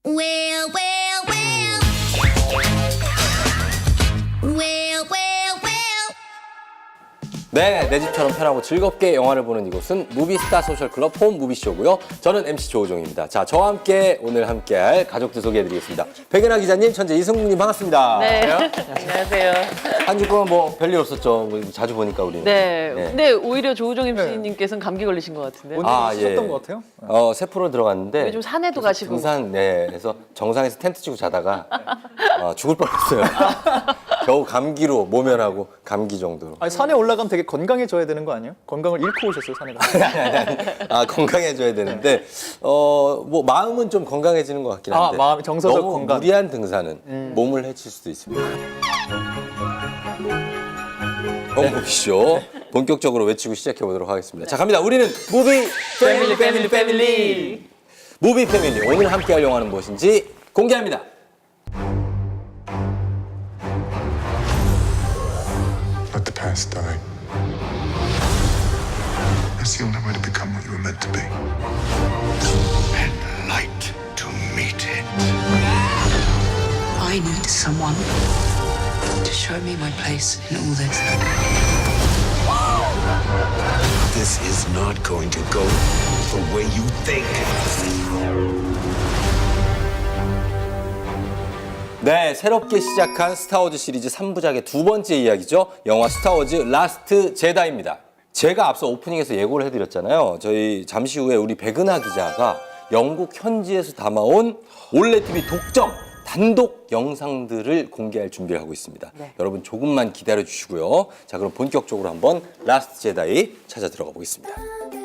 Well, well, well. Well, well, well. 네, 내 집처럼 편하고 즐겁게 영화를 보는 이곳은 무비스타 소셜클럽 홈 무비쇼고요. 저는 MC 조우종입니다. 자, 저와 함께 오늘 함께할 가족들 소개해드리겠습니다. 백은하 기자님, 천재 이승국님 반갑습니다. 네, 안녕하세요. 한 주 동안 뭐 별일 없었죠. 뭐 자주 보니까 우리는. 네, 네. 근데 오히려 조우종 MC님께서는 감기 걸리신 것 같은데. 쉬셨던 것 같아요? 새 프로 들어갔는데 요즘 산에도 가시고. 등산, 네, 그래서 정상에서 텐트 치고 자다가 죽을 뻔했어요. 겨우 감기로 모면하고 감기 정도로. 아니, 산에 올라가면 되게 건강해져야 되는 거 아니에요? 건강을 잃고 오셨어요, 산에 가서. 건강해져야 되는데 뭐 마음은 좀 건강해지는 것 같긴 한데 마음이 정서적 너무 건강. 무리한 등산은 몸을 해칠 수도 있습니다. 홈무비쇼 본격적으로 외치고 시작해 보도록 하겠습니다. 자, 갑니다. 우리는 무비 패밀리. 무비 패밀리. 오늘 함께할 영화는 무엇인지 공개합니다. Let the past die. That's the only way to become what you were meant to be. And light to meet it. I need someone to show me my place in all this. This is not going to go the way you think. 네, 새롭게 시작한 스타워즈 시리즈 3부작의 두 번째 이야기죠. 영화 스타워즈 라스트 제다이입니다. 제가 앞서 오프닝에서 예고를 해드렸잖아요. 저희 잠시 후에 우리 백은하 기자가 영국 현지에서 담아온 올레TV 독점 단독 영상들을 공개할 준비를 하고 있습니다. 네. 여러분 조금만 기다려주시고요. 자, 그럼 본격적으로 한번 라스트 제다이 찾아 들어가 보겠습니다.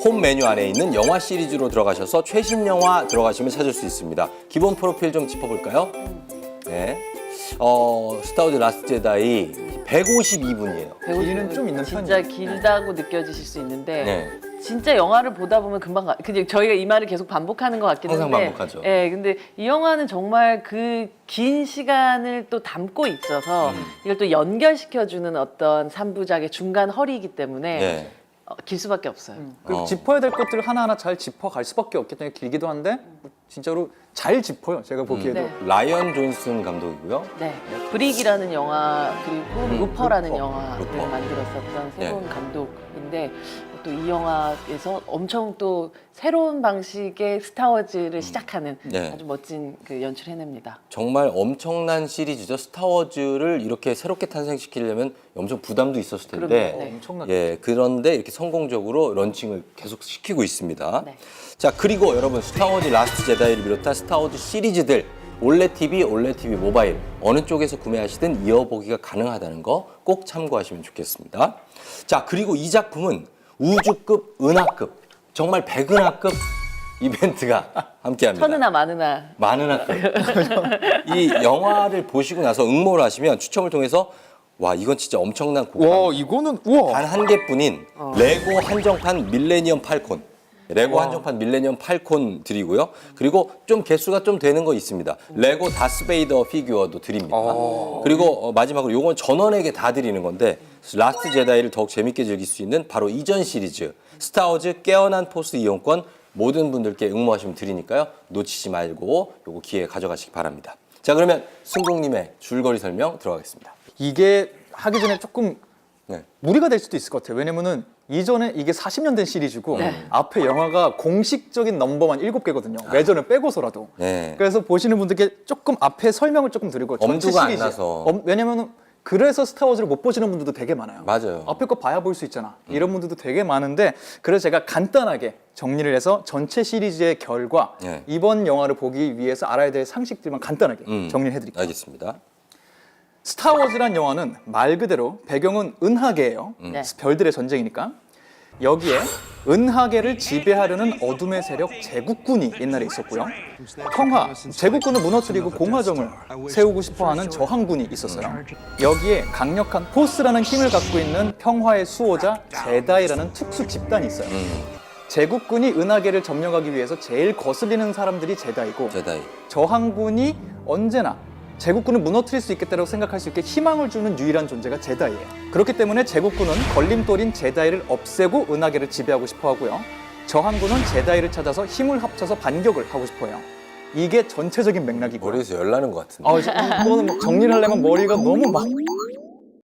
홈 메뉴 안에 있는 영화 시리즈로 들어가셔서 최신 영화 들어가시면 찾을 수 있습니다. 기본 프로필 좀 짚어볼까요? 네. 스타워즈 라스트 제다이 152분이에요. 길이는 좀 있는 진짜 편이에요. 길다고 느껴지실 수 있는데 네. 진짜 영화를 보다 보면 금방 근데 저희가 이 말을 계속 반복하는 것 같긴 한데 항상 반복하죠. 예, 근데 이 영화는 정말 그 긴 시간을 또 담고 있어서 이걸 또 연결시켜주는 어떤 3부작의 중간 허리이기 때문에 네. 길 수밖에 없어요. 그리고 짚어야 될 것들을 하나하나 잘 짚어갈 수밖에 없기 때문에 길기도 한데 진짜로 잘 짚어요, 제가 보기에도. 네. 라이언 존슨 감독이고요. 네, 브릭이라는 영화 그리고 루퍼라는 루퍼. 영화를 루퍼. 만들었었던 새로운 네. 감독인데 또 이 영화에서 엄청 또 새로운 방식의 스타워즈를 시작하는 네. 아주 멋진 그 연출을 해냅니다. 정말 엄청난 시리즈죠. 스타워즈를 이렇게 새롭게 탄생시키려면 엄청 부담도 있었을 텐데. 그럼요. 네. 엄청나게. 예, 그런데 이렇게 성공적으로 런칭을 계속 시키고 있습니다. 네. 자, 그리고 여러분 스타워즈 라스트 제다이를 비롯한 스타워즈 시리즈들 올레TV, 올레TV 모바일 어느 쪽에서 구매하시든 이어보기가 가능하다는 거 꼭 참고하시면 좋겠습니다. 자, 그리고 이 작품은 우주급, 은하급, 정말 백은하급 이벤트가 함께합니다. 천은하 만은하 많은 학급. 이 영화를 보시고 나서 응모를 하시면 추첨을 통해서 와, 이건 진짜 엄청난 와, 이거는 우와. 단 한 개뿐인 레고 한정판 밀레니엄 팔콘. 레고 한정판 밀레니엄 팔콘 드리고요. 그리고 좀 개수가 좀 되는 거 있습니다. 레고 다스베이더 피규어도 드립니다. 그리고 마지막으로 요건 전원에게 다 드리는 건데 라스트 제다이를 더욱 재밌게 즐길 수 있는 바로 이전 시리즈 스타워즈 깨어난 포스 이용권 모든 분들께 응모하시면 드리니까요. 놓치지 말고 요거 기회에 가져가시기 바랍니다. 자, 그러면 승국님의 줄거리 설명 들어가겠습니다. 이게 하기 전에 조금 네. 무리가 될 수도 있을 것 같아요. 왜냐면은 이전에 이게 40년 된 시리즈고 앞에 영화가 공식적인 넘버만 7개거든요. 외전을 빼고서라도. 네. 그래서 보시는 분들께 조금 앞에 설명을 조금 드리고 전체 엄두가 안 시리즈. 나서. 왜냐면은 그래서 스타워즈를 못 보시는 분들도 되게 많아요. 맞아요. 앞에 거 봐야 볼 수 있잖아. 이런 분들도 되게 많은데 그래서 제가 간단하게 정리를 해서 전체 시리즈의 결과 네. 이번 영화를 보기 위해서 알아야 될 상식들만 간단하게 정리를 해드릴게요. 알겠습니다. 스타워즈란 영화는 말 그대로 배경은 은하계예요. 네. 별들의 전쟁이니까. 여기에 은하계를 지배하려는 어둠의 세력 제국군이 옛날에 있었고요. 평화, 제국군을 무너뜨리고 공화정을 세우고 싶어하는 저항군이 있었어요. 여기에 강력한 포스라는 힘을 갖고 있는 평화의 수호자 제다이라는 특수 집단이 있어요. 제국군이 은하계를 점령하기 위해서 제일 거슬리는 사람들이 제다이고 제다이. 저항군이 언제나 제국군을 무너뜨릴 수 있겠다고 생각할 수 있게 희망을 주는 유일한 존재가 제다이예요. 그렇기 때문에 제국군은 걸림돌인 제다이를 없애고 은하계를 지배하고 싶어 하고요. 저항군은 제다이를 찾아서 힘을 합쳐서 반격을 하고 싶어 해요. 이게 전체적인 맥락이고요. 머리에서 열나는 것 같은데. 이거는 막 정리를 하려면 머리가 너무 막.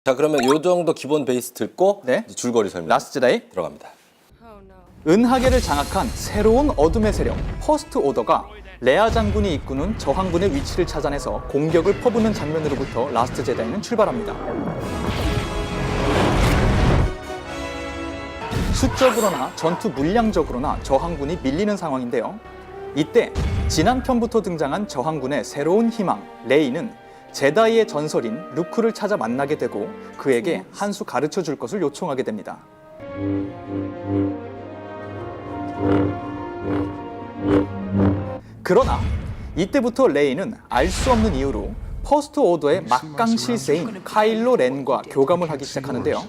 자, 그러면 요 정도 기본 베이스 듣고 네. 이제 줄거리 설명 라스트 제다이. 들어갑니다. 은하계를 장악한 새로운 어둠의 세력 퍼스트 오더가 레아 장군이 이끄는 저항군의 위치를 찾아내서 공격을 퍼붓는 장면으로부터 라스트 제다이는 출발합니다. 수적으로나 전투 물량적으로나 저항군이 밀리는 상황인데요. 이때 지난 편부터 등장한 저항군의 새로운 희망 레이는 제다이의 전설인 루크를 찾아 만나게 되고 그에게 한 수 가르쳐 줄 것을 요청하게 됩니다. 그러나 이때부터 레이는 알 수 없는 이유로 퍼스트 오더의 막강 실세인 카일로 렌과 교감을 하기 시작하는데요.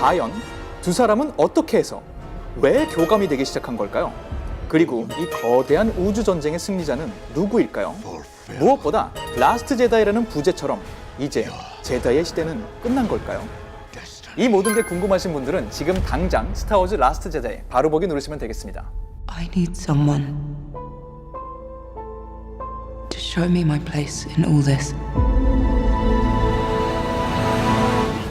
과연 두 사람은 어떻게 해서 왜 교감이 되기 시작한 걸까요? 그리고 이 거대한 우주 전쟁의 승리자는 누구일까요? 무엇보다 라스트 제다이라는 부제처럼 이제 제다이의 시대는 끝난 걸까요? 이 모든 게 궁금하신 분들은 지금 당장 스타워즈 라스트 제다이 바로 보기 누르시면 되겠습니다. I need someone to show me my place in all this.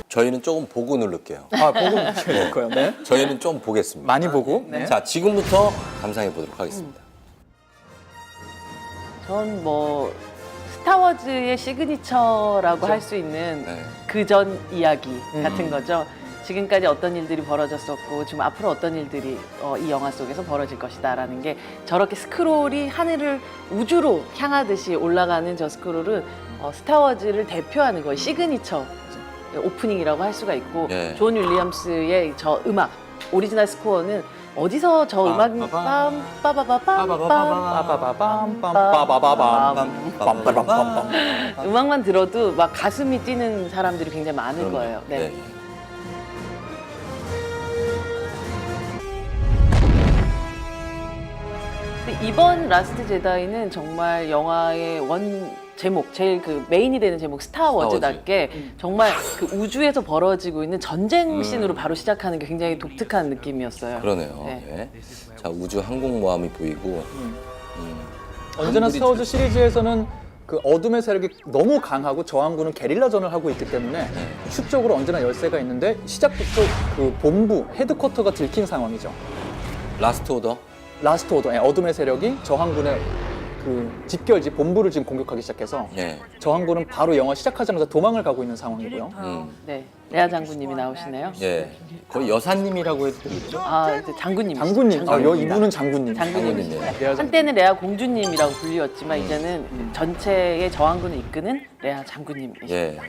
저희는 조금 보고 누를게요. 보고 보실 거예요. 네. 저희는 좀 보겠습니다. 많이 보고. 네. 자, 지금부터 감상해 보도록 하겠습니다. 전 뭐 스타워즈의 시그니처라고 할 수 있는 네. 그전 이야기 같은 거죠. 지금까지 어떤 일들이 벌어졌었고 지금 앞으로 어떤 일들이 이 영화 속에서 벌어질 것이다라는 게 저렇게 스크롤이 하늘을 우주로 향하듯이 올라가는 저 스크롤은 스타워즈를 대표하는 거예요. 시그니처 오프닝이라고 할 수가 있고 네. 존 윌리엄스의 저 음악 오리지널 스코어는 어디서 저 음악이 음악만 들어도 막 가슴이 뛰는 사람들이 굉장히 많을 거예요. 네. 네. 근데 이번 라스트 제다이는 정말 영화의 원 제목, 제일 그 메인이 되는 제목 스타워즈답게 정말 그 우주에서 벌어지고 있는 전쟁 씬으로 바로 시작하는 게 굉장히 독특한 느낌이었어요. 그러네요. 네. 네. 자, 우주 항공모함이 보이고 언제나 스타워즈 시리즈에서는 그 어둠의 세력이 너무 강하고 저항군은 게릴라전을 하고 있기 때문에 수적으로 언제나 열세가 있는데 시작부터 그 본부, 헤드쿼터가 들킨 상황이죠. 라스트 오더. 라스트 오더, 어둠의 세력이 저항군의 그 집결지 본부를 지금 공격하기 시작해서 네. 저항군은 바로 영화 시작하자마자 도망을 가고 있는 상황이고요. 네, 레아 장군님이 나오시네요. 예. 거의 여사님이라고 해도 되겠죠? 아, 이제 장군님. 장군님, 이분은 장군님. 장군님이시죠. 장군님이네. 레아 장군. 한때는 레아 공주님이라고 불리웠지만 이제는 전체의 저항군을 이끄는 레아 장군님이시죠. 예.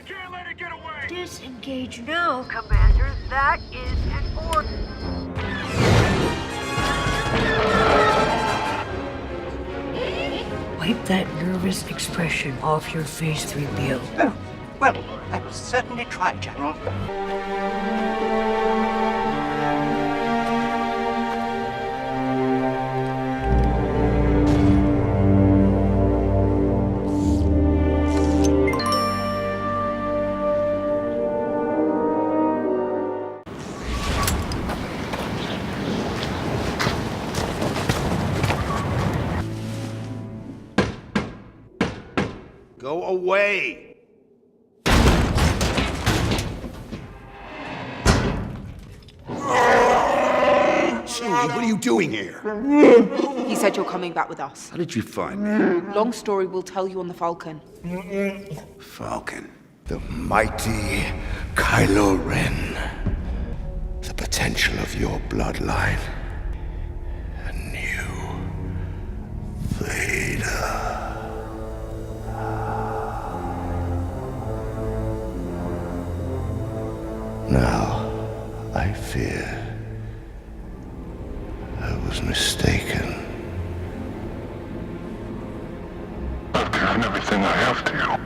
Disengage now, Commander. That is an order. Wipe that nervous expression off your face, 3PO. Well, I will certainly try, General. Go away! Chewie, what are you doing here? He said you're coming back with us. How did you find me? Long story, we'll tell you on the Falcon. Falcon. The mighty Kylo Ren. The potential of your bloodline. A new Vader. Now, I fear I was mistaken. I've given everything I have to you.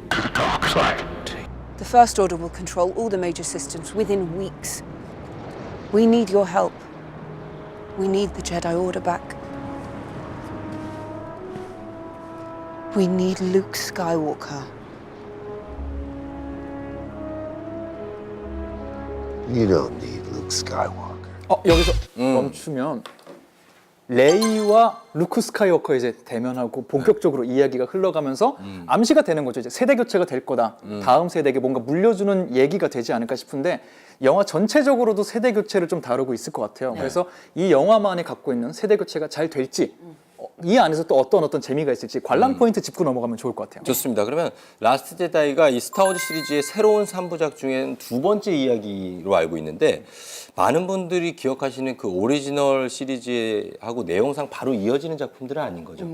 To the dark side. The First Order will control all the major systems within weeks. We need your help. We need the Jedi Order back. We need Luke Skywalker. You don't need Luke Skywalker. 여기서 멈추면 레이와 루크 스카이워커 이제 대면하고 본격적으로 이야기가 흘러가면서 암시가 되는 거죠. 이제 세대 교체가 될 거다. 다음 세대에게 뭔가 물려주는 얘기가 되지 않을까 싶은데 영화 전체적으로도 세대 교체를 좀 다루고 있을 것 같아요. 그래서 이 영화만이 갖고 있는 세대 교체가 잘 될지 이 안에서 또 어떤 재미가 있을지 관람 포인트 짚고 넘어가면 좋을 것 같아요. 좋습니다. 그러면 라스트 제다이가 이 스타워즈 시리즈의 새로운 3부작 중엔 두 번째 이야기로 알고 있는데 많은 분들이 기억하시는 그 오리지널 시리즈하고 내용상 바로 이어지는 작품들은 아닌 거죠.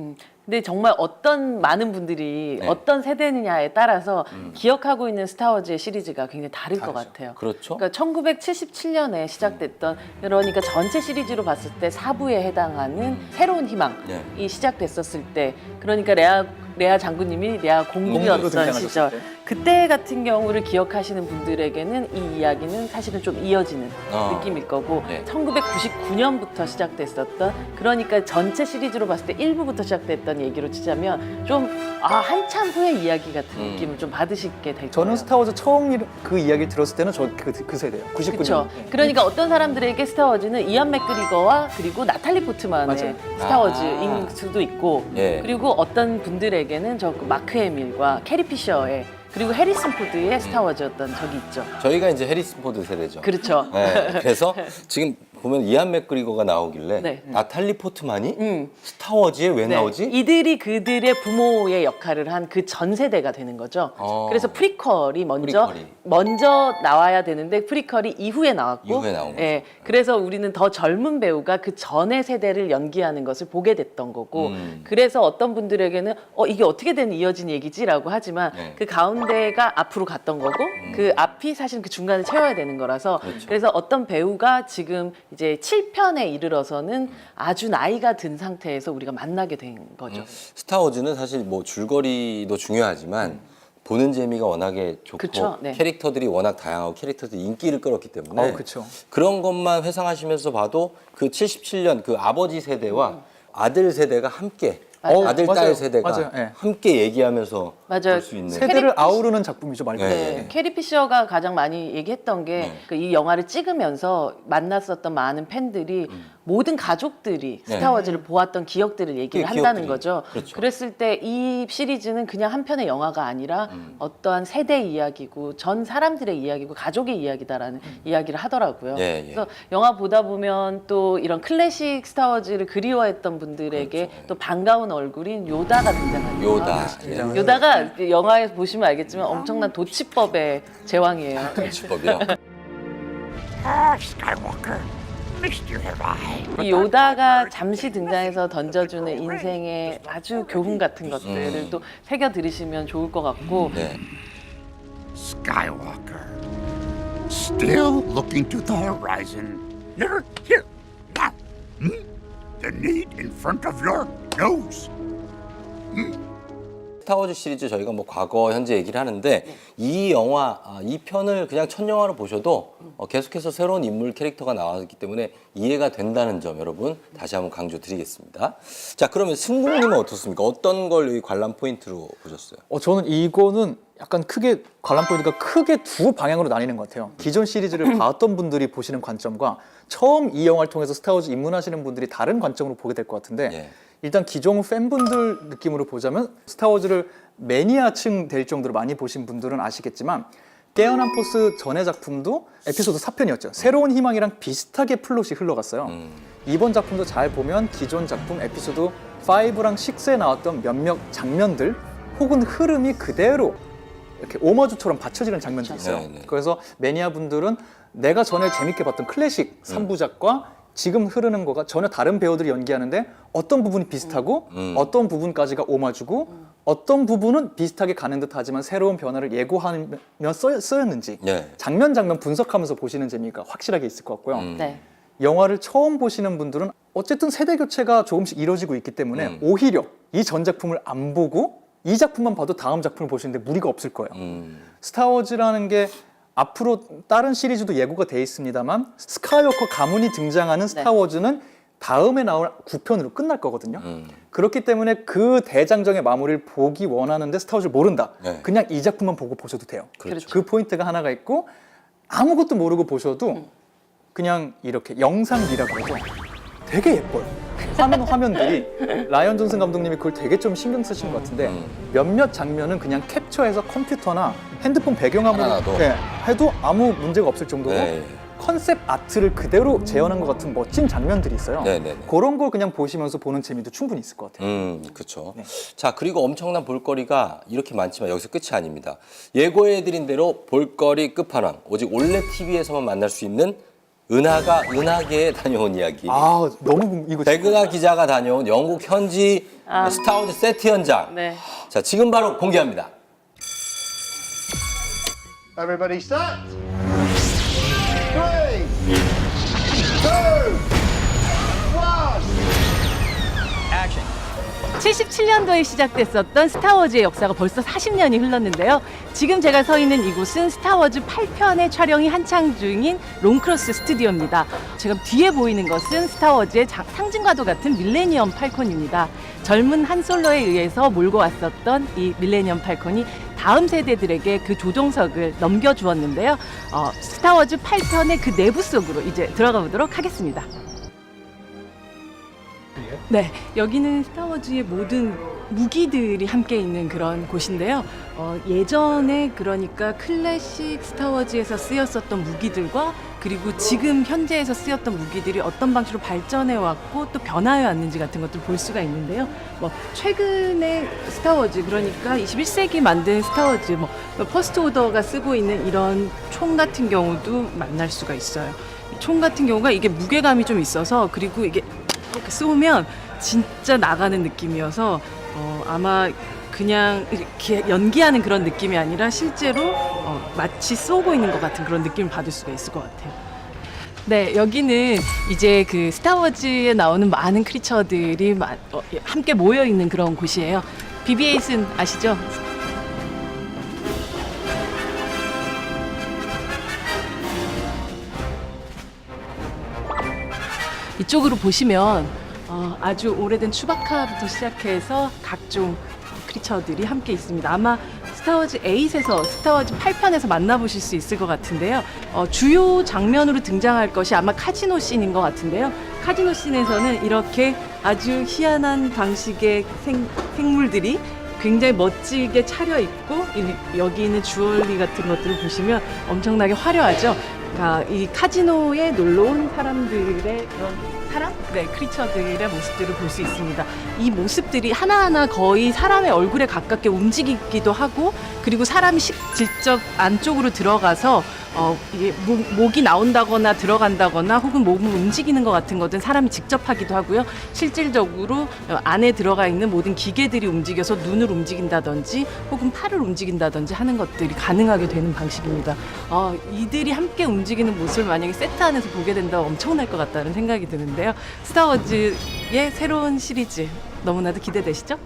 근데 정말 어떤 많은 분들이 네. 어떤 세대느냐에 따라서 기억하고 있는 스타워즈의 시리즈가 굉장히 다를 것 같아요. 그렇죠. 그러니까 1977년에 시작됐던 그러니까 전체 시리즈로 봤을 때 4부에 해당하는 새로운 희망이 네. 시작됐었을 때 그러니까 레아 장군님이 레아 공주였던 등장하셨을 시절 때. 그때 같은 경우를 기억하시는 분들에게는 이 이야기는 사실은 좀 이어지는 느낌일 거고 네. 1999년부터 시작됐었던 그러니까 전체 시리즈로 봤을 때 1부부터 시작됐던 얘기로 치자면 좀 한참 후의 이야기 같은 느낌을 좀 받으시게 될 거예요. 저는 스타워즈 처음 그 이야기를 들었을 때는 그 세대예요. 99년. 그렇죠. 그러니까 어떤 사람들에게 스타워즈는 이안 맥그리거와 그리고 나탈리 포트만의 맞아요. 스타워즈인 수도 있고 예. 그리고 어떤 분들에게는 저 마크 해밀과 캐리 피셔의 그리고 해리슨 포드의 스타워즈였던 적이 있죠. 저희가 이제 해리슨 포드 세대죠. 그렇죠. 네, 그래서 지금 보면 이안 맥그리거가 나오길래 네. 나탈리 포트만이 스타워즈에 왜 네. 나오지? 이들이 그들의 부모의 역할을 한 그 전 세대가 되는 거죠. 그래서 프리퀄이 먼저 나와야 되는데 프리퀄이 이후에 나왔고, 이후에 나온 거죠. 예, 그래서 우리는 더 젊은 배우가 그 전의 세대를 연기하는 것을 보게 됐던 거고, 그래서 어떤 분들에게는 이게 어떻게 된 이어진 얘기지라고 하지만 네. 그 가운데가 앞으로 갔던 거고, 그 앞이 사실 그 중간을 채워야 되는 거라서 그렇죠. 그래서 어떤 배우가 지금 이제 7편에 이르러서는 아주 나이가 든 상태에서 우리가 만나게 된 거죠. 스타워즈는 사실 뭐 줄거리도 중요하지만 보는 재미가 워낙에 좋고 그쵸, 네. 캐릭터들이 워낙 다양하고 캐릭터들이 인기를 끌었기 때문에 그렇죠. 그런 것만 회상하시면서 봐도 그 77년 그 아버지 세대와 아들 세대가 함께 아들 딸 맞아요. 세대가 맞아요. 네. 함께 얘기하면서 맞아요. 볼 수 있는 세대를 아우르는 작품이죠, 말 그대로. 네. 네, 캐리 피셔가 가장 많이 얘기했던 게 이 영화를 찍으면서 만났었던 많은 팬들이 모든 가족들이 네. 스타워즈를 보았던 기억들을 얘기를 그 한다는 기억들이. 거죠. 그렇죠. 그랬을 때 이 시리즈는 그냥 한 편의 영화가 아니라 어떠한 세대 이야기고 전 사람들의 이야기고 가족의 이야기다라는 이야기를 하더라고요. 예, 예. 그래서 영화 보다 보면 또 이런 클래식 스타워즈를 그리워했던 분들에게 그렇죠. 또 반가운 얼굴인 요다가 등장합니다. 요다. 예. 요다가 영화에 보시면 알겠지만 엄청난 도치법의 제왕이에요. 집법이요. Skywalker, missed you have I. 이 요다가 잠시 등장해서 던져주는 인생의 아주 교훈 같은 것들을 또 새겨 들으시면 좋을 것 같고 네. Skywalker, still looking to the horizon. You're here now. The need in front of your nose. 스타워즈 시리즈 저희가 뭐 과거 현재 얘기를 하는데 이 영화 이 편을 그냥 첫 영화로 보셔도 계속해서 새로운 인물 캐릭터가 나왔기 때문에 이해가 된다는 점 여러분 다시 한번 강조드리겠습니다. 자 그러면 승국님은 어떻습니까? 어떤 걸 여기 관람 포인트로 보셨어요? 저는 이거는 약간 크게 관람 포인트가 크게 두 방향으로 나뉘는 것 같아요. 기존 시리즈를 봤던 분들이 보시는 관점과 처음 이 영화를 통해서 스타워즈 입문하시는 분들이 다른 관점으로 보게 될 것 같은데 예. 일단 기존 팬분들 느낌으로 보자면 스타워즈를 매니아층 될 정도로 많이 보신 분들은 아시겠지만 깨어난 포스 전의 작품도 에피소드 4편이었죠. 새로운 희망이랑 비슷하게 플롯이 흘러갔어요. 이번 작품도 잘 보면 기존 작품 에피소드 5랑 6에 나왔던 몇몇 장면들 혹은 흐름이 그대로 이렇게 오마주처럼 받쳐지는 장면들이 있어요. 네, 네. 그래서 매니아 분들은 내가 전에 재밌게 봤던 클래식 3부작과 지금 흐르는 거가 전혀 다른 배우들이 연기하는데 어떤 부분이 비슷하고 어떤 부분까지가 오마주고 어떤 부분은 비슷하게 가는 듯 하지만 새로운 변화를 예고하며 쓰였는지 네. 장면 분석하면서 보시는 재미가 확실하게 있을 것 같고요. 네. 영화를 처음 보시는 분들은 어쨌든 세대 교체가 조금씩 이루어지고 있기 때문에 오히려 이 전 작품을 안 보고 이 작품만 봐도 다음 작품을 보시는데 무리가 없을 거예요. 스타워즈라는 게 앞으로 다른 시리즈도 예고가 돼 있습니다만 스카이워커 가문이 등장하는 스타워즈는 다음에 나올 9편으로 끝날 거거든요. 그렇기 때문에 그 대장정의 마무리를 보기 원하는데 스타워즈를 모른다. 네. 그냥 이 작품만 보고 보셔도 돼요. 그렇죠. 그 포인트가 하나가 있고 아무것도 모르고 보셔도 그냥 이렇게 영상미라고 그러죠. 되게 예뻐요. 화면들이 라이언 존슨 감독님이 그걸 되게 좀 신경 쓰신 것 같은데 몇몇 장면은 그냥 캡처해서 컴퓨터나 핸드폰 배경화면으로 하나도. 해도 아무 문제가 없을 정도로 네. 컨셉 아트를 그대로 재현한 것 같은 멋진 장면들이 있어요. 네네네. 그런 걸 그냥 보시면서 보는 재미도 충분히 있을 것 같아요. 그렇죠. 네. 자, 그리고 엄청난 볼거리가 이렇게 많지만 여기서 끝이 아닙니다. 예고해드린 대로 볼거리 끝판왕, 오직 올레 TV에서만 만날 수 있는 은하가 은하계에 다녀온 이야기. 아, 너무 이거 백은하 기자가 다녀온 영국 현지 스타워즈 세트 현장. 네. 자, 지금 바로 공개합니다. Everybody set. 3, 2, 1. 77년도에 시작됐었던 스타워즈의 역사가 벌써 40년이 흘렀는데요. 지금 제가 서 있는 이곳은 스타워즈 8편의 촬영이 한창 중인 롱크로스 스튜디오입니다. 지금 뒤에 보이는 것은 스타워즈의 상징과도 같은 밀레니엄 팔콘입니다. 젊은 한 솔로에 의해서 몰고 왔었던 이 밀레니엄 팔콘이 다음 세대들에게 그 조종석을 넘겨주었는데요. 스타워즈 8편의 그 내부 속으로 이제 들어가 보도록 하겠습니다. 네, 여기는 스타워즈의 모든 무기들이 함께 있는 그런 곳인데요. 예전에 그러니까 클래식 스타워즈에서 쓰였었던 무기들과 그리고 지금 현재에서 쓰였던 무기들이 어떤 방식으로 발전해 왔고 또 변화해 왔는지 같은 것들을 볼 수가 있는데요. 최근에 스타워즈 그러니까 21세기 만든 스타워즈 퍼스트 오더가 쓰고 있는 이런 총 같은 경우도 만날 수가 있어요. 총 같은 경우가 이게 무게감이 좀 있어서 그리고 이게 이렇게 쏘면 진짜 나가는 느낌이어서 아마 그냥 이렇게 연기하는 그런 느낌이 아니라 실제로 마치 쏘고 있는 것 같은 그런 느낌을 받을 수가 있을 것 같아요. 네, 여기는 이제 그 스타워즈에 나오는 많은 크리처들이 함께 모여 있는 그런 곳이에요. BB-8은 아시죠? 이쪽으로 보시면 아주 오래된 추바카부터 시작해서 각종 크리처들이 함께 있습니다. 아마 스타워즈 8에서 스타워즈 8편에서 만나보실 수 있을 것 같은데요. 주요 장면으로 등장할 것이 아마 카지노 씬인 것 같은데요. 카지노 씬에서는 이렇게 아주 희한한 방식의 생물들이 굉장히 멋지게 차려입고 여기 있는 주얼리 같은 것들을 보시면 엄청나게 화려하죠. 그러니까 이 카지노에 놀러온 사람들의 그런 네, 크리처들의 모습들을 볼 수 있습니다. 이 모습들이 하나하나 거의 사람의 얼굴에 가깝게 움직이기도 하고 그리고 사람이 직접 안쪽으로 들어가서 이게 목이 나온다거나 들어간다거나 혹은 몸을 움직이는 것 같은 것은 사람이 직접 하기도 하고요. 실질적으로 안에 들어가 있는 모든 기계들이 움직여서 눈을 움직인다든지 혹은 팔을 움직인다든지 하는 것들이 가능하게 되는 방식입니다. 이들이 함께 움직이는 모습을 만약에 세트 안에서 보게 된다면 엄청날 것 같다는 생각이 드는데요. 스타워즈의 새로운 시리즈 너무나도 기대되시죠?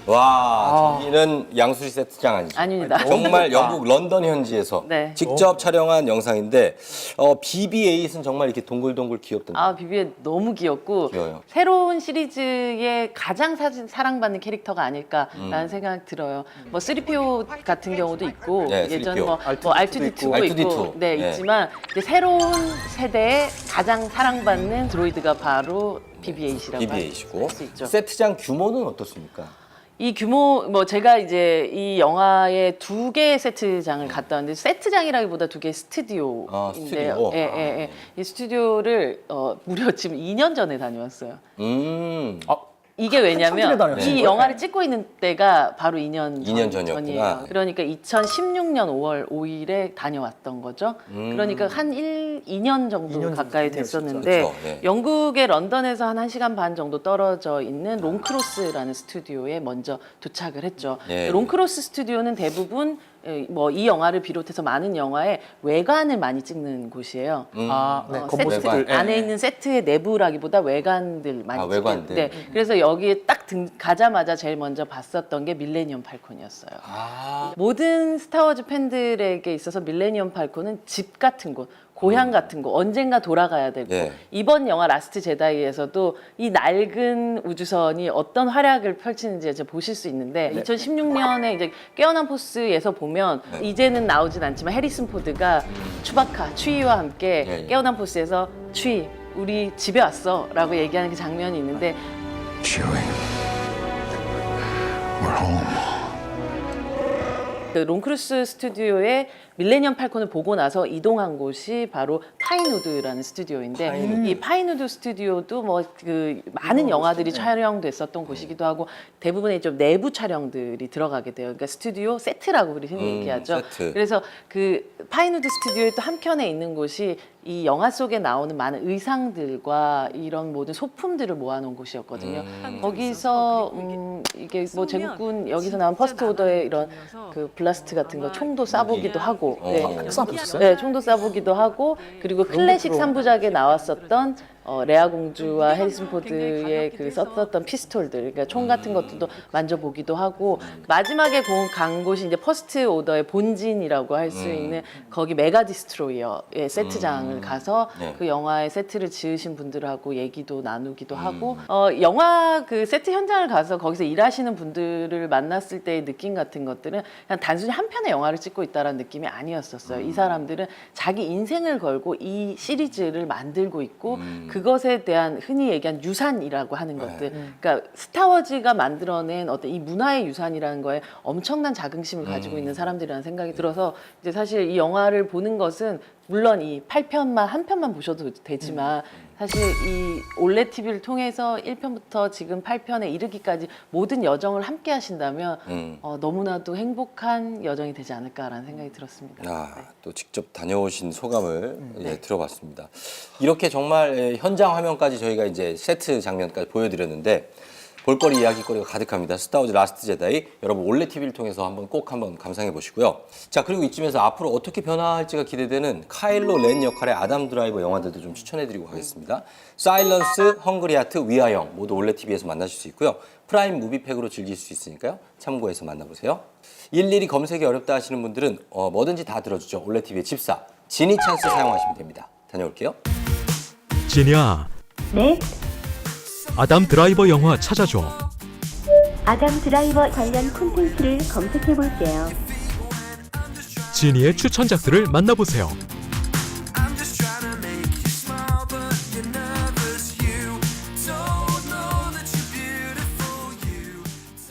와, 저기는 양수리 세트장 아니죠? 아닙니다. 정말 영국 런던 현지에서 네. 직접 촬영한 영상인데 BB-8은 정말 이렇게 동글동글 귀엽던데. BB-8 너무 귀엽고 귀여워요. 새로운 시리즈의 가장 사랑받는 캐릭터가 아닐까라는 생각 들어요. 3PO 같은 경우도 있고 네, 예전 3PO. R2D2도 있고 R2D2. 네, 네. 있지만 이제 새로운 세대의 가장 사랑받는 드로이드가 바로 BB-8이라고 BB-8이고 할 수 있죠. 세트장 규모는 어떻습니까? 이 규모 제가 이제 이 영화에 2개의 세트장을 갔다 왔는데 세트장이라기보다 2개의 스튜디오인데요. 스튜디오? 예. 이 스튜디오를 무려 지금 2년 전에 다녀왔어요. 이게 왜냐면 한참 전에 다녔어요. 이 영화를 찍고 있는 때가 바로 2년 2년 전이었구나. 전이에요. 그러니까 2016년 5월 5일에 다녀왔던 거죠. 그러니까 한 2년 정도 2년 가까이 됐네요, 됐었는데 그렇죠. 네. 영국의 런던에서 한 1시간 반 정도 떨어져 있는 롱크로스라는 스튜디오에 먼저 도착을 했죠. 네. 롱크로스 스튜디오는 대부분 이 영화를 비롯해서 많은 영화의 외관을 많이 찍는 곳이에요. 네, 세트 겉모습들. 안에 있는 세트의 내부라기보다 외관들 많이 찍는. 외관들. 네. 그래서 여기에 딱 가자마자 제일 먼저 봤었던 게 밀레니엄 팔콘이었어요. 모든 스타워즈 팬들에게 있어서 밀레니엄 팔콘은 집 같은 곳, 고향 같은 거 언젠가 돌아가야 되고 네. 이번 영화 라스트 제다이에서도 이 낡은 우주선이 어떤 활약을 펼치는지 이제 보실 수 있는데 2016년에 이제 깨어난 포스에서 보면 이제는 나오진 않지만 해리슨 포드가 추바카 추이와 함께 깨어난 포스에서 추이 우리 집에 왔어라고 얘기하는 그 장면이 있는데 Chewie, we're home. 그 롱크루스 스튜디오의 밀레니엄 팔콘을 보고 나서 이동한 곳이 바로 파인우드라는 스튜디오인데 이 파인우드 스튜디오도 뭐 그 많은 영화들이 촬영됐었던 곳이기도 하고 대부분의 좀 내부 촬영들이 들어가게 돼요. 그러니까 스튜디오 세트라고 우리 흔히 얘기하죠. 세트. 그래서 그 파인우드 스튜디오의 또 한켠에 있는 곳이 이 영화 속에 나오는 많은 의상들과 이런 모든 소품들을 모아놓은 곳이었거든요. 거기서 이게 뭐 제국군 여기서 나온 퍼스트 오더의 이런 그 블라스트 같은 거 총도 쏴보기도 하고, 네, 총도 쏴보기도 하고 그리고 클래식 3부작에 나왔었던 레아 공주와 해리슨 포드의 그 썼던 피스톨들, 그러니까 총 같은 것들도 만져보기도 하고 마지막에 간 곳이 이제 퍼스트 오더의 본진이라고 할 수 있는 거기 메가 디스트로이어의 세트장을 가서 그 영화의 세트를 지으신 분들하고 얘기도 나누기도 하고 영화 그 세트 현장을 가서 거기서 일하시는 분들을 만났을 때의 느낌 같은 것들은 그냥 단순히 한 편의 영화를 찍고 있다는 느낌이 아니었었어요. 이 사람들은 자기 인생을 걸고 이 시리즈를 만들고 있고 그것에 대한 흔히 얘기한 유산이라고 하는 것들, 그러니까 스타워즈가 만들어낸 어떤 이 문화의 유산이라는 거에 엄청난 자긍심을 가지고 있는 사람들이라는 생각이 들어서 이제 사실 이 영화를 보는 것은 물론 이 8편만 한 편만 보셔도 되지만 사실 이 올레 TV를 통해서 1편부터 지금 8편에 이르기까지 모든 여정을 함께 하신다면 너무나도 행복한 여정이 되지 않을까라는 생각이 들었습니다. 또 직접 다녀오신 소감을 이제 들어봤습니다. 이렇게 정말 현장 화면까지 저희가 이제 세트 장면까지 보여드렸는데 볼거리 이야기거리가 가득합니다. 스타워즈 라스트 제다이 여러분 올레 TV를 통해서 꼭 한번 감상해 보시고요. 자, 그리고 이쯤에서 앞으로 어떻게 변화할지가 기대되는 카일로 렌 역할의 아담 드라이버 영화들도 좀 추천해드리고 가겠습니다. 사일런스, 헝그리 하트, 위아영 모두 올레 TV에서 만나실 수 있고요. 프라임 무비팩으로 즐길 수 있으니까요. 참고해서 만나보세요. 일일이 검색이 어렵다 하시는 분들은 뭐든지 다 들어주죠. 올레 TV의 집사 지니 찬스 사용하시면 됩니다. 다녀올게요. 지니야. 네? 아담 드라이버 영화 찾아줘. 아담 드라이버 관련 콘텐츠를 검색해 볼게요. 지니의 추천작들을 만나보세요.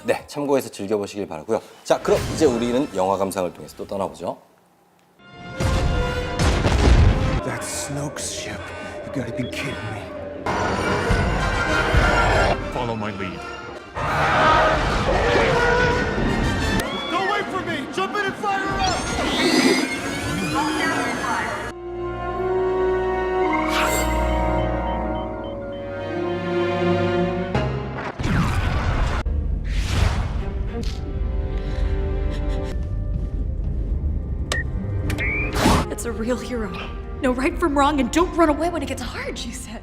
네, 참고해서 즐겨보시길 바라고요. 자, 그럼 이제 우리는 영화 감상을 통해서 또 떠나보죠. That's Snoke's ship. You gotta be kidding me. Follow my lead. Don't wait for me! Jump in and fire her up! It's a real hero. Know right from wrong and don't run away when it gets hard, she said.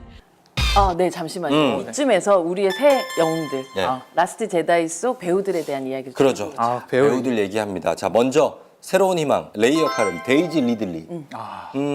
네, 잠시만요. 이쯤에서 우리의 새 영웅들, 네. 라스트 제다이 속 배우들에 대한 이야기를 그러죠. 배우들 얘기합니다. 자, 먼저 새로운 희망, 레이 역할은 데이지 리들리.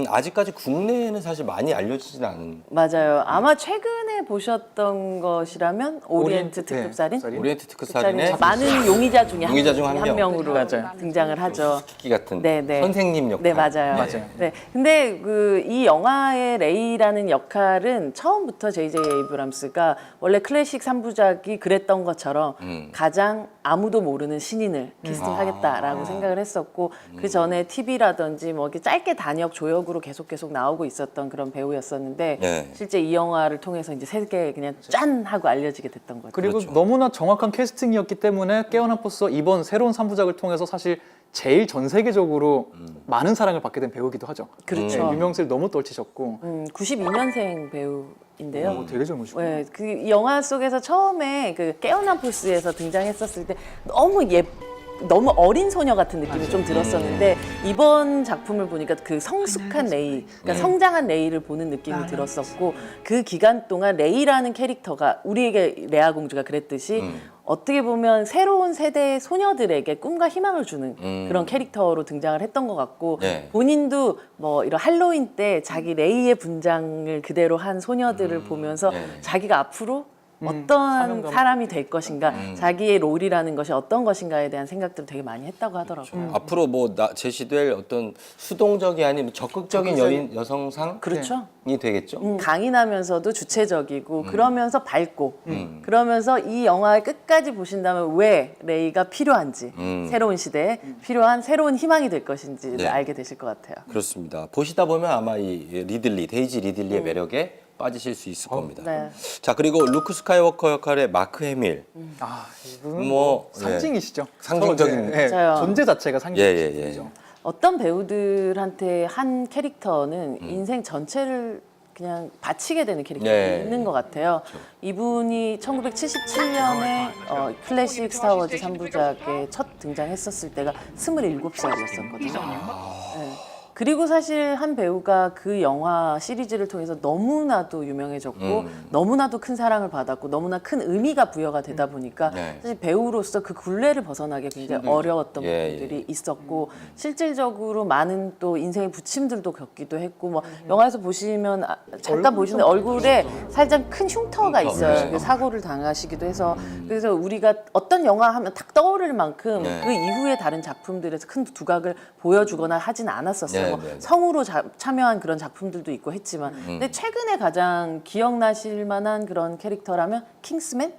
아직까지 국내에는 사실 많이 알려지진 않은. 맞아요. 아마 최근에 보셨던 것이라면 오리엔트 특급살인? 오리엔트 특급살인의 많은 용의자 중에 용의자 중 한 명으로 등장을 하죠. 키키 같은 네네. 선생님 역할. 네, 맞아요. 네. 근데 이 영화의 레이라는 역할은 처음부터 J.J. 에이브람스가 원래 클래식 3부작이 그랬던 것처럼 가장 아무도 모르는 신인을 캐스팅하겠다라고 생각을 했었고 그 전에 TV라든지 뭐 이렇게 짧게 단역 조역으로 계속 나오고 있었던 그런 배우였었는데 실제 이 영화를 통해서 이제 세계에 그냥 짠 하고 알려지게 됐던 거죠. 그리고 너무나 정확한 캐스팅이었기 때문에 깨어난 포스 이번 새로운 3부작을 통해서 사실 제일 전 세계적으로 많은 사랑을 받게 된 배우기도 하죠. 그렇죠. 유명세를 너무 떨치셨고 92년생 배우인데요. 되게 젊으시고. 네, 그 영화 속에서 처음에 그 깨어난 포스에서 등장했었을 때 너무 어린 소녀 같은 느낌이 좀 들었었는데 이번 작품을 보니까 그 성숙한 레이, 그러니까 성장한 레이를 보는 느낌이 들었었고 그 기간 동안 레이라는 캐릭터가 우리에게 레아 공주가 그랬듯이 어떻게 보면 새로운 세대의 소녀들에게 꿈과 희망을 주는 그런 캐릭터로 등장을 했던 것 같고 네. 본인도 뭐 이런 할로윈 때 자기 레이의 분장을 그대로 한 소녀들을 보면서 네. 자기가 앞으로 어떤 사명감. 사람이 될 것인가, 자기의 롤이라는 것이 어떤 것인가에 대한 생각들을 되게 많이 했다고 하더라고요. 앞으로 뭐 제시될 어떤 수동적이 아닌 적극적인 여성상이 그렇죠. 되겠죠. 강인하면서도 주체적이고 그러면서 밝고 그러면서 이 영화를 끝까지 보신다면 왜 레이가 필요한지 새로운 시대에 필요한 새로운 희망이 될 것인지를 네. 알게 되실 것 같아요. 그렇습니다. 보시다 보면 아마 이 데이지 리들리의 매력에 빠지실 수 있을 겁니다. 네. 자, 그리고 루크 스카이워커 역할의 마크 해밀. 아, 이분은 뭐, 상징이시죠. 상징적인 맞아요. 존재 자체가 상징이죠. 어떤 배우들한테 한 캐릭터는 인생 전체를 그냥 바치게 되는 캐릭터가 네. 있는 것 같아요. 이분이 1977년에 클래식 스타워즈 3부작에 첫 등장했었을 때가 27살이었었거든요. 네. 그리고 사실 한 배우가 그 영화 시리즈를 통해서 너무나도 유명해졌고 너무나도 큰 사랑을 받았고 너무나 큰 의미가 부여가 되다 보니까 네. 사실 배우로서 그 굴레를 벗어나기 굉장히 어려웠던 예, 부분들이 있었고 실질적으로 많은 또 인생의 부침들도 겪기도 했고 뭐 영화에서 보시면 잠깐 보시는데 얼굴에 살짝 큰 흉터가 있어요. 그 사고를 당하시기도 해서 그래서 우리가 어떤 영화 하면 딱 떠오를 만큼 네. 그 이후에 다른 작품들에서 큰 두각을 보여주거나 하진 않았었어요. 네, 뭐 네. 성우로 참여한 그런 작품들도 있고 했지만 근데 최근에 가장 기억나실 만한 그런 캐릭터라면 킹스맨?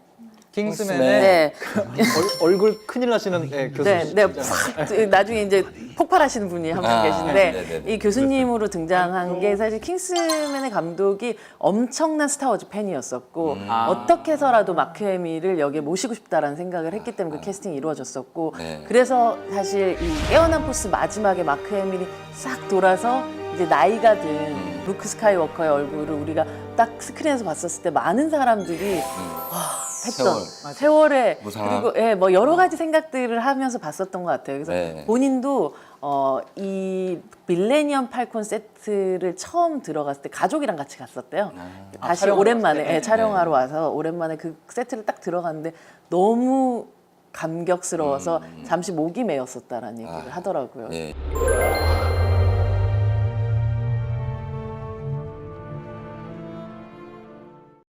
킹스맨의 네. 얼굴 큰일 나시는 교수님. 네, 팍 나중에 이제 폭발하시는 분이 한 분 계신데 네네네. 이 교수님으로 등장한 게 사실 킹스맨의 감독이 엄청난 스타워즈 팬이었었고 어떻게 해서라도 마크 해밀을 여기에 모시고 싶다라는 생각을 했기 때문에 그 캐스팅이 이루어졌었고 네. 그래서 사실 이 깨어난 포스 마지막에 마크 해밀이 싹 돌아서 이제 나이가 든 루크 스카이워커의 얼굴을 우리가 딱 스크린에서 봤었을 때 많은 사람들이 와 했던 세월에 무상한. 그리고 예, 뭐 여러 가지 생각들을 하면서 봤었던 것 같아요. 그래서 네. 본인도 이 밀레니엄 팔콘 세트를 처음 들어갔을 때 가족이랑 같이 갔었대요. 다시 촬영하러 오랜만에 왔을 때? 촬영하러 와서 오랜만에 그 세트를 딱 들어갔는데 너무 감격스러워서 잠시 목이 메었었다라는 얘기를 하더라고요. 예.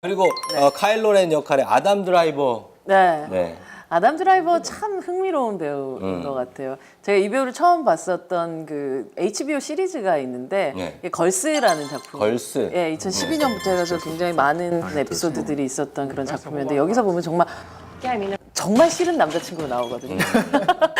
그리고 카일로 렌 역할의 아담 드라이버. 네. 네. 아담 드라이버 참 흥미로운 배우인 것 같아요. 제가 이 배우를 처음 봤었던 그 HBO 시리즈가 있는데 네. 이게 걸스라는 작품. 걸스. 예, 2012년부터 해서 굉장히 많은 에피소드들이 있었던 그런 작품이었는데 여기서 보면 정말 싫은 남자친구로 나오거든요.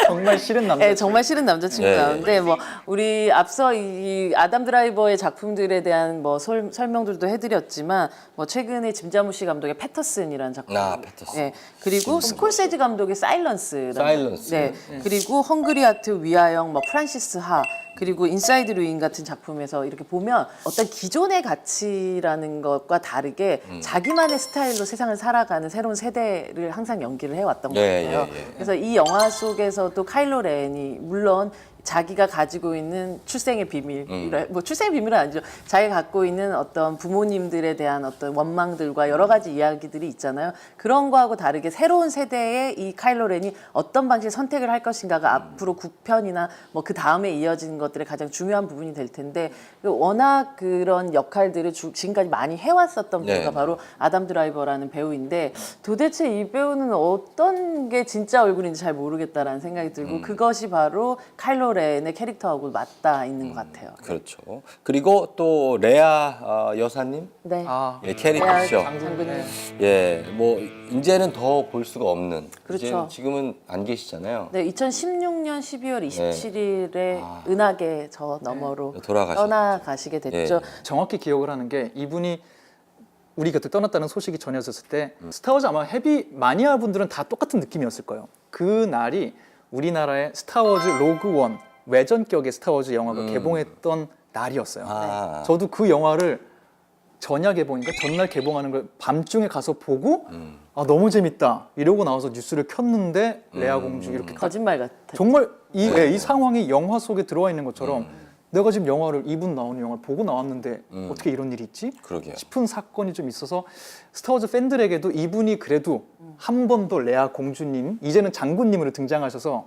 정말 싫은 남자. 네, 정말 싫은 남자친구 네. 나오는데 뭐 우리 앞서 이 아담 드라이버의 작품들에 대한 뭐 설명들도 해드렸지만 뭐 최근에 짐 자무시 감독의 패터슨이라는 작품, 패터슨. 네, 그리고 스콜세지 감독의 사일런스, 네, 그리고 헝그리 아트 위아영, 뭐 프란시스 하. 그리고 인사이드 루인 같은 작품에서 이렇게 보면 어떤 기존의 가치라는 것과 다르게 자기만의 스타일로 세상을 살아가는 새로운 세대를 항상 연기를 해왔던 것 같아요. 그래서 이 영화 속에서도 카일로 렌이 물론 자기가 가지고 있는 출생의 비밀, 뭐 출생의 비밀은 아니죠. 자기가 갖고 있는 어떤 부모님들에 대한 어떤 원망들과 여러 가지 이야기들이 있잖아요. 그런 거하고 다르게 새로운 세대의 이 카일로 렌이 어떤 방식의 선택을 할 것인가가 앞으로 9편이나 뭐 그 다음에 이어지는 것들의 가장 중요한 부분이 될 텐데 워낙 그런 역할들을 지금까지 많이 해왔었던 배우가 바로 아담 드라이버라는 배우인데 도대체 이 배우는 어떤 게 진짜 얼굴인지 잘 모르겠다라는 생각이 들고 그것이 바로 카일로 렌의 캐릭터하고 맞닿아 있는 것 같아요. 그렇죠. 그리고 또 레아 여사님, 네. 캐리 피셔. 장군님. 예, 뭐 이제는 더 볼 수가 없는. 그렇죠. 이제는 지금은 안 계시잖아요. 네, 2016년 12월 27일에 은하계 저 너머로 떠나가시게 됐죠. 정확히 기억을 하는 게 이분이 우리 곁에 떠났다는 소식이 전해졌을 때 스타워즈 아마 헤비 마니아 분들은 다 똑같은 느낌이었을 거예요. 그 날이 우리나라의 스타워즈 로그 원 외전격의 스타워즈 영화가 개봉했던 날이었어요. 저도 그 영화를 전야 개봉인가 전날 개봉하는 걸 밤중에 가서 보고 너무 재밌다 이러고 나와서 뉴스를 켰는데 레아 공주 이렇게 거짓말 같아. 정말 이 상황이 영화 속에 들어와 있는 것처럼 내가 지금 이분 나오는 영화를 보고 나왔는데 어떻게 이런 일이 있지? 그러게요. 싶은 사건이 좀 있어서 스타워즈 팬들에게도 이분이 그래도 한 번 더 레아 공주님, 이제는 장군님으로 등장하셔서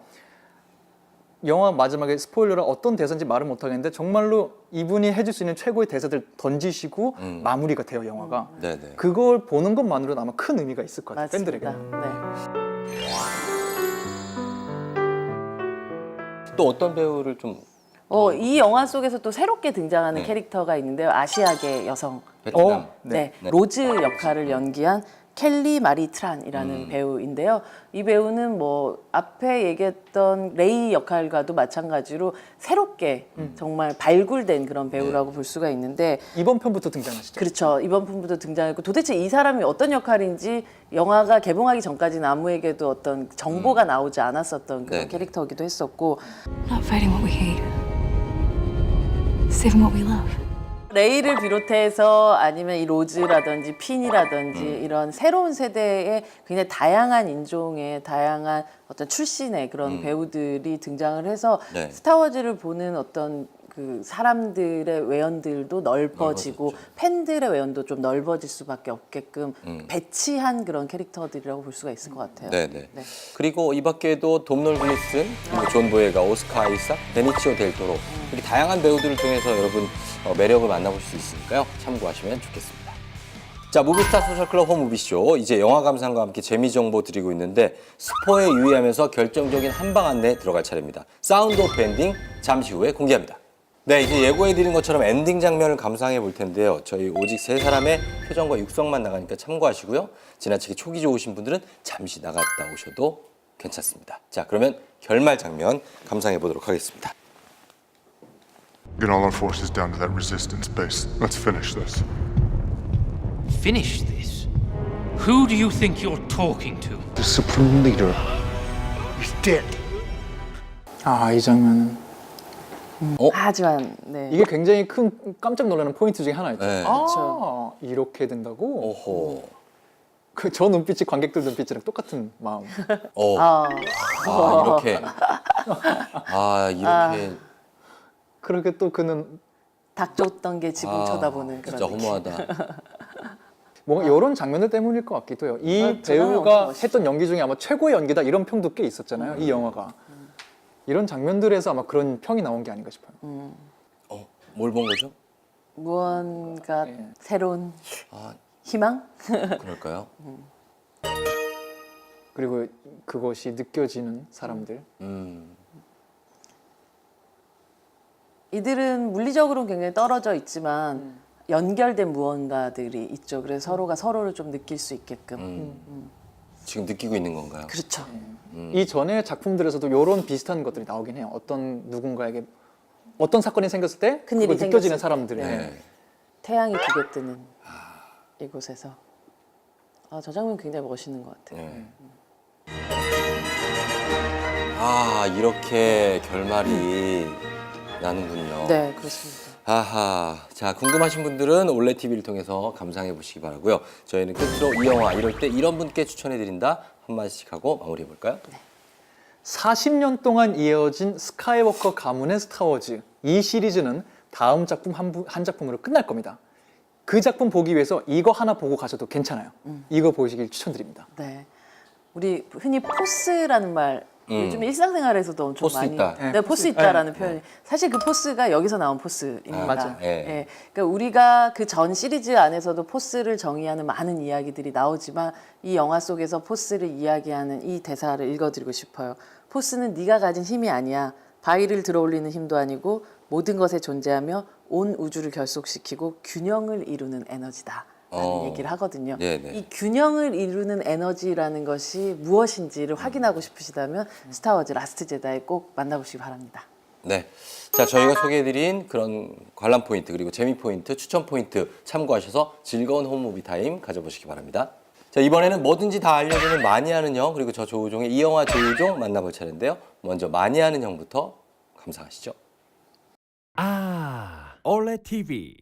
영화 마지막에 스포일러라 어떤 대사인지 말을 못하겠는데 정말로 이분이 해줄 수 있는 최고의 대사들 던지시고 마무리가 돼요, 영화가. 네네. 그걸 보는 것만으로도 아마 큰 의미가 있을 것 같아요, 팬들에게. 네. 또 어떤 배우를 좀 이 영화 속에서 또 새롭게 등장하는 캐릭터가 있는데요. 아시아계 여성. 베트남. 네. 로즈 역할을 연기한 켈리 마리 트란이라는 배우인데요. 이 배우는 뭐 앞에 얘기했던 레이 역할과도 마찬가지로 새롭게 정말 발굴된 그런 배우라고 볼 수가 있는데 이번 편부터 등장하시죠? 그렇죠. 이번 편부터 등장했고 도대체 이 사람이 어떤 역할인지 영화가 개봉하기 전까지는 아무에게도 어떤 정보가 나오지 않았었던 그런 캐릭터이기도 했었고 Not fighting what we hate. Saving what we love. 레이를 비롯해서 아니면 이 로즈라든지 핀이라든지 이런 새로운 세대의 굉장히 다양한 인종의 다양한 어떤 출신의 그런 배우들이 등장을 해서 스타워즈를 보는 어떤 그 사람들의 외연들도 넓어지고 팬들의 외연도 좀 넓어질 수밖에 없게끔 배치한 그런 캐릭터들이라고 볼 수가 있을 것 같아요. 네네. 그리고 이 밖에도 돔널 글리슨, 그리고 존 보예가, 오스카 아이삭, 베니치오 델 토로 이렇게 다양한 배우들을 통해서 여러분 매력을 만나볼 수 있으니까요. 참고하시면 좋겠습니다. 자, 무비스타 소셜클럽 홈무비쇼. 이제 영화 감상과 함께 재미 정보 드리고 있는데 스포에 유의하면서 결정적인 한방 안내 들어갈 차례입니다. 사운드 오브 엔딩 잠시 후에 공개합니다. 네, 이제 예고해드린 것처럼 엔딩 장면을 감상해 볼 텐데요. 저희 오직 세 사람의 표정과 육성만 나가니까 참고하시고요. 지나치게 촉이 좋으신 분들은 잠시 나갔다 오셔도 괜찮습니다. 자, 그러면 결말 장면 감상해 보도록 하겠습니다. Get all our forces down to that resistance base. Let's finish this. Finish this? Who do you think you're talking to? The supreme leader is dead. 아, 이 장면은 하지만 네. 이게 굉장히 큰 깜짝 놀라는 포인트 중에 하나였죠. 네. 아, 이렇게 된다고? 오호. 그 저 눈빛이 관객들 눈빛이랑 똑같은 마음. 이렇게. 이렇게. 그렇게 또 그는 닭 줬던 게 지금 쳐다보는 그런 진짜 느낌. 허무하다. 뭔가 이런 장면들 때문일 것 같기도 해요. 이 저 장면 배우가 엄청 했던 연기 중에 아마 최고의 연기다 이런 평도 꽤 있었잖아요. 이 영화가. 이런 장면들에서 아마 그런 평이 나온 게 아닌가 싶어요. 뭘 본 거죠? 무언가 새로운 희망? 그럴까요? 그리고 그것이 느껴지는 사람들. 이들은 물리적으로는 굉장히 떨어져 있지만 연결된 무언가들이 있죠. 그래서 서로가 서로를 좀 느낄 수 있게끔. 지금 느끼고 있는 건가요? 그렇죠. 이 전에 작품들에서도 이런 비슷한 것들이 나오긴 해요. 어떤 누군가에게 어떤 사건이 생겼을 때 그거 큰일이 느껴지는 생겼을 사람들의 네. 태양이 두 개 뜨는 이곳에서. 저 장면 굉장히 멋있는 것 같아요. 이렇게 결말이 나는군요. 네, 그렇습니다. 아하. 자, 궁금하신 분들은 올레 TV를 통해서 감상해 보시기 바라고요. 저희는 끝으로 이 영화 이럴 때 이런 분께 추천해 드린다 한마디씩 하고 마무리해 볼까요? 40년 동안 이어진 스카이워커 가문의 스타워즈. 이 시리즈는 다음 작품 한 작품으로 끝날 겁니다. 그 작품 보기 위해서 이거 하나 보고 가셔도 괜찮아요. 이거 보시길 추천드립니다. 네, 우리 흔히 포스라는 말 요즘 일상생활에서도 엄청 포스 많이 있다. 네, 포스 있다라는 표현이 사실 그 포스가 여기서 나온 포스입니다. 맞아요. 그러니까 우리가 그 전 시리즈 안에서도 포스를 정의하는 많은 이야기들이 나오지만 이 영화 속에서 포스를 이야기하는 이 대사를 읽어드리고 싶어요. 포스는 네가 가진 힘이 아니야. 바위를 들어올리는 힘도 아니고 모든 것에 존재하며 온 우주를 결속시키고 균형을 이루는 에너지다. 라는 얘기를 하거든요. 네네. 이 균형을 이루는 에너지라는 것이 무엇인지를 확인하고 싶으시다면 스타워즈 라스트 제다이 꼭 만나보시기 바랍니다. 네. 자, 저희가 소개해드린 그런 관람 포인트 그리고 재미 포인트, 추천 포인트 참고하셔서 즐거운 홈무비 타임 가져보시기 바랍니다. 자, 이번에는 뭐든지 다 알려주는 많이 아는 형 그리고 저 조우종의 이 영화 조우종 만나볼 차례인데요. 먼저 많이 아는 형부터 감상하시죠. 올레 TV